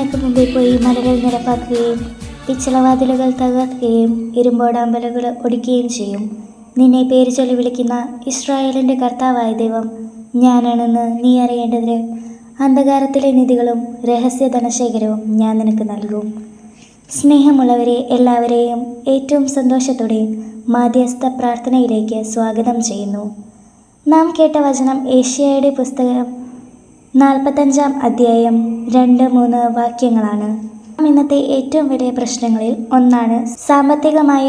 നിനക്ക് മുമ്പേ പോയി മലകൾ നിരപ്പാക്കുകയും പിച്ചളവാതിലുകൾ തകർക്കുകയും ഇരുമ്പോടാമ്പലുകൾ ഒടിക്കുകയും ചെയ്യും. നിന്നെ പേര് ചൊല്ലി വിളിക്കുന്ന ഇസ്രായേലിൻ്റെ കർത്താവായ ദൈവം ഞാനാണെന്ന് നീ അറിയേണ്ടതിന് അന്ധകാരത്തിലെ നിധികളും രഹസ്യ ധനശേഖരവും ഞാൻ നിനക്ക് നൽകും. സ്നേഹമുള്ളവരെ എല്ലാവരെയും ഏറ്റവും സന്തോഷത്തോടെ മാധ്യസ്ഥ പ്രാർത്ഥനയിലേക്ക് സ്വാഗതം ചെയ്യുന്നു. നാം കേട്ട വചനം ഏശയ്യായുടെ പുസ്തകം 45-ാം അധ്യായം 2-3 വാക്യങ്ങളാണ്. ഇന്നത്തെ ഏറ്റവും വലിയ പ്രശ്നങ്ങളിൽ ഒന്നാണ് സാമ്പത്തികമായ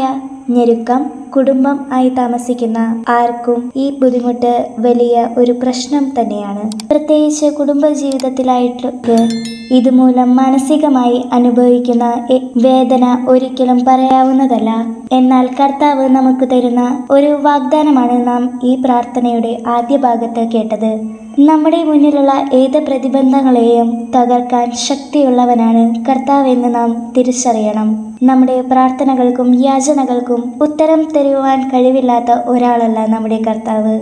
ഞെരുക്കം. കുടുംബം ആയി താമസിക്കുന്ന ആർക്കും ഈ ബുദ്ധിമുട്ട് വലിയ ഒരു പ്രശ്നം തന്നെയാണ്. പ്രത്യേകിച്ച് കുടുംബ ജീവിതത്തിലായിട്ട് ഇതുമൂലം മാനസികമായി അനുഭവിക്കുന്ന വേദന ഒരിക്കലും പറയാവുന്നതല്ല. എന്നാൽ കർത്താവ് നമുക്ക് തരുന്ന ഒരു വാഗ്ദാനമാണ് നാം ഈ പ്രാർത്ഥനയുടെ ആദ്യ ഭാഗത്ത് കേട്ടത്. നമ്മുടെ മുന്നിലുള്ള ഏത് പ്രതിബന്ധങ്ങളെയും തകർക്കാൻ ശക്തിയുള്ളവനാണ് കർത്താവെന്ന് നാം തിരിച്ചറിയണം. നമ്മുടെ പ്രാർത്ഥനകൾക്കും യാചനകൾക്കും ഉത്തരം തരുവാൻ കഴിവില്ലാത്ത ഒരാളല്ല നമ്മുടെ കർത്താവ്.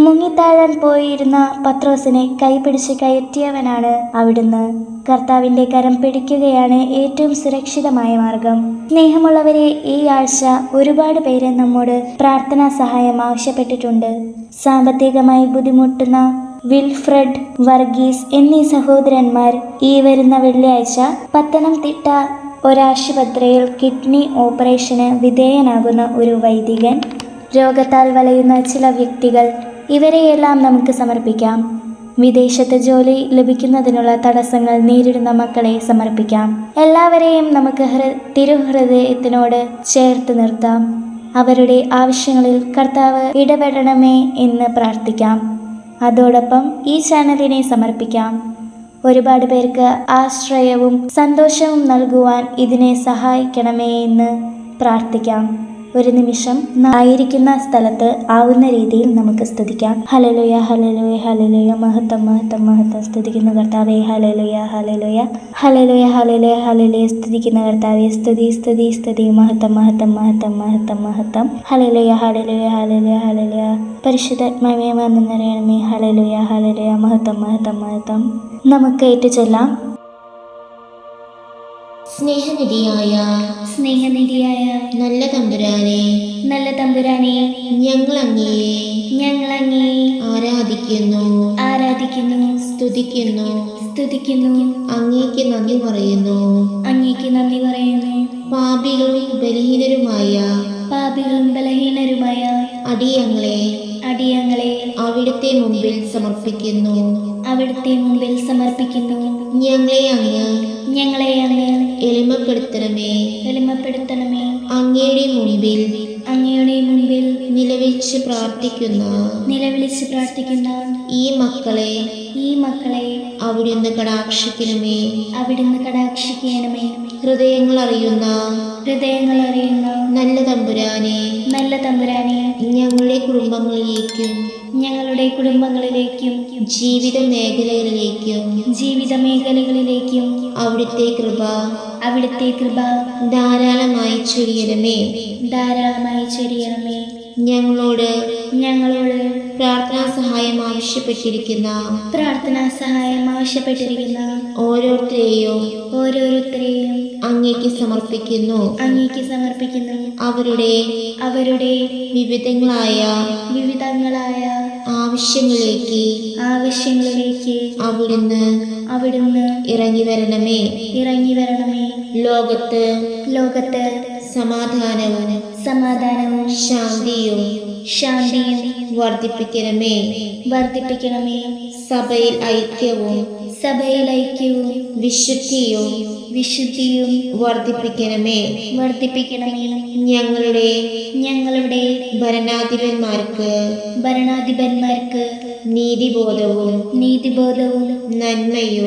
മുങ്ങിത്താഴാൻ പോയിരുന്ന പത്രോസിനെ കൈപിടിച്ച് കയറ്റിയവനാണ് അവിടുന്ന്. കർത്താവിൻ്റെ കരം പിടിക്കുകയാണ് ഏറ്റവും സുരക്ഷിതമായ മാർഗം. സ്നേഹമുള്ളവരെ, ഈ ആഴ്ച ഒരുപാട് പേര് നമ്മോട് പ്രാർത്ഥനാ സഹായം ആവശ്യപ്പെട്ടിട്ടുണ്ട്. സാമ്പത്തികമായി ബുദ്ധിമുട്ടുന്ന വിൽഫ്രഡ്, വർഗീസ് എന്നീ സഹോദരന്മാർ ഈ വരുന്ന വെള്ളിയാഴ്ച പത്തനംതിട്ട ഒരാശുപത്രിയിൽ കിഡ്നി ഓപ്പറേഷന് വിധേയനാകുന്ന ഒരു വൈദികൻ, രോഗത്താൽ വലയുന്ന ചില വ്യക്തികൾ, ഇവരെയെല്ലാം നമുക്ക് സമർപ്പിക്കാം. വിദേശത്ത് ജോലി ലഭിക്കുന്നതിനുള്ള തടസ്സങ്ങൾ നേരിടുന്ന മക്കളെ സമർപ്പിക്കാം. എല്ലാവരെയും നമുക്ക് തിരുഹൃദയത്തിനോട് ചേർത്ത് നിർത്താം. അവരുടെ ആവശ്യങ്ങളിൽ കർത്താവ് ഇടപെടണമേ എന്ന് പ്രാർത്ഥിക്കാം. അതോടൊപ്പം ഈ ചാനലിനെ സമർപ്പിക്കാം. ഒരുപാട് പേർക്ക് ആശ്രയവും സന്തോഷവും നൽകുവാൻ ഇതിനെ സഹായിക്കണമേ എന്ന് പ്രാർത്ഥിക്കാം. ഒരു നിമിഷം ആയിരിക്കുന്ന സ്ഥലത്ത് ആവുന്ന രീതിയിൽ നമുക്ക് സ്തുതിക്കാം. ഹല്ലേലൂയ, ഹല്ലേലൂയ, ഹല്ലേലൂയ, മഹത്വം, മഹത്വം, മഹത്വം. സ്തുതിക്കുന്ന കർത്താവേ, hallelujah, hallelujah, hallelujah, hallelujah, hallelujah. സ്തുതിക്കുന്ന കർത്താവേ, സ്തുതി, സ്തുതി, സ്തുതി. മഹത്വം, മഹത്വം, മഹത്വം, മഹത്വം, മഹത്വം. Hallelujah, hallelujah, hallelujah, hallelujah. പരിശുദ്ധാത്മാവേ വന്ന് നിറയണമേ. ഹല്ലേലൂയ, ഹല്ലേലൂയ, മഹത്വം, മഹത്വം, മഹത്വം. നമുക്ക് ഏറ്റുചൊല്ലാം. സ്നേഹനിധിയായ നല്ല തമ്പുരാനെ, ഞങ്ങൾ അങ്ങയെ ആരാധിക്കുന്നു, സ്തുതിക്കുന്നു. അങ്ങേക്ക് നന്ദി പറയുന്നു. പാപികളും ബലഹീനരുമായ അടിയങ്ങളെ അവിടുത്തെ മുമ്പിൽ സമർപ്പിക്കുന്നു. ഞങ്ങളെ അങ്ങ് എളിമപ്പെടുത്തണമേ. അങ്ങയുടെ മുമ്പിൽ നിലവിളിച്ച് പ്രാർത്ഥിക്കുന്ന ഈ മക്കളെ അവിടുന്ന് കടാക്ഷിക്കണമേ. ഹൃദയങ്ങൾ അറിയുന്ന നല്ല തമ്പുരാനെ, ഞങ്ങളുടെ കുടുംബങ്ങളിലേക്കും ജീവിത മേഖലകളിലേക്കും അവിടുത്തെ കൃപ ധാരാളമായി ചൊരിയണമേ. ഞങ്ങളോട് പ്രാർത്ഥനാ സഹായം ആവശ്യപ്പെട്ടിരിക്കുന്ന ഓരോരുത്തരെയും അങ്ങേക്ക് സമർപ്പിക്കുന്നു. അവരുടെ വിവിധങ്ങളായ ആവശ്യങ്ങളിലേക്ക് അവിടുന്ന് ഇറങ്ങി വരണമേ. ലോകത്ത് സമാധാനവും ശാന്തിയും വർദ്ധിപ്പിക്കണമേ. സഭയിൽ ഐക്യവും വിശുദ്ധിയും വർദ്ധിപ്പിക്കണമേ. ഞങ്ങളുടെ ഭരണാധിപന്മാർക്ക് നീതിബോധവും നന്മയും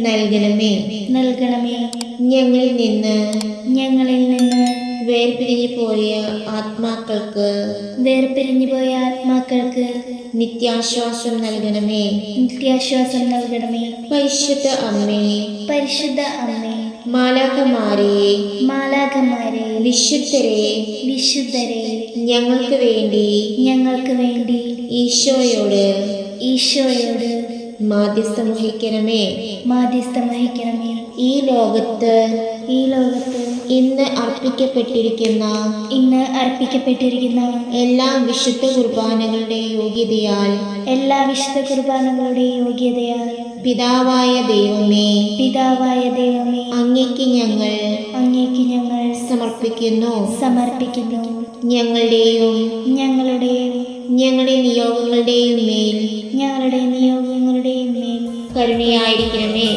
നൽകണമേ. ഞങ്ങളിൽ നിന്ന് വേർപിരിഞ്ഞു പോയ ആത്മാക്കൾക്ക് നിത്യാശ്വാസം നൽകണമേ. പരിശുദ്ധ അമ്മേ, മാലാഖമാരെ, വിശുദ്ധരെ ഞങ്ങൾക്ക് വേണ്ടി ഈശോയോട് മാധ്യസ്ഥം വഹിക്കണമേ. മാധ്യസ്ഥം വഹിക്കണമേ. ഈ ലോകത്ത് ഇന്ന് അർപ്പിക്കപ്പെട്ടിരിക്കുന്ന എല്ലാ വിശുദ്ധ കുർബാനകളുടെ യോഗ്യതയാൽ പിതാവായ ദൈവമേ അങ്ങേക്ക് ഞങ്ങൾ സമർപ്പിക്കുന്നു. ഞങ്ങളുടെയും ഞങ്ങളുടെ നിയോഗങ്ങളുടെയും മേൽ കരുണയായിരിക്കണമേ.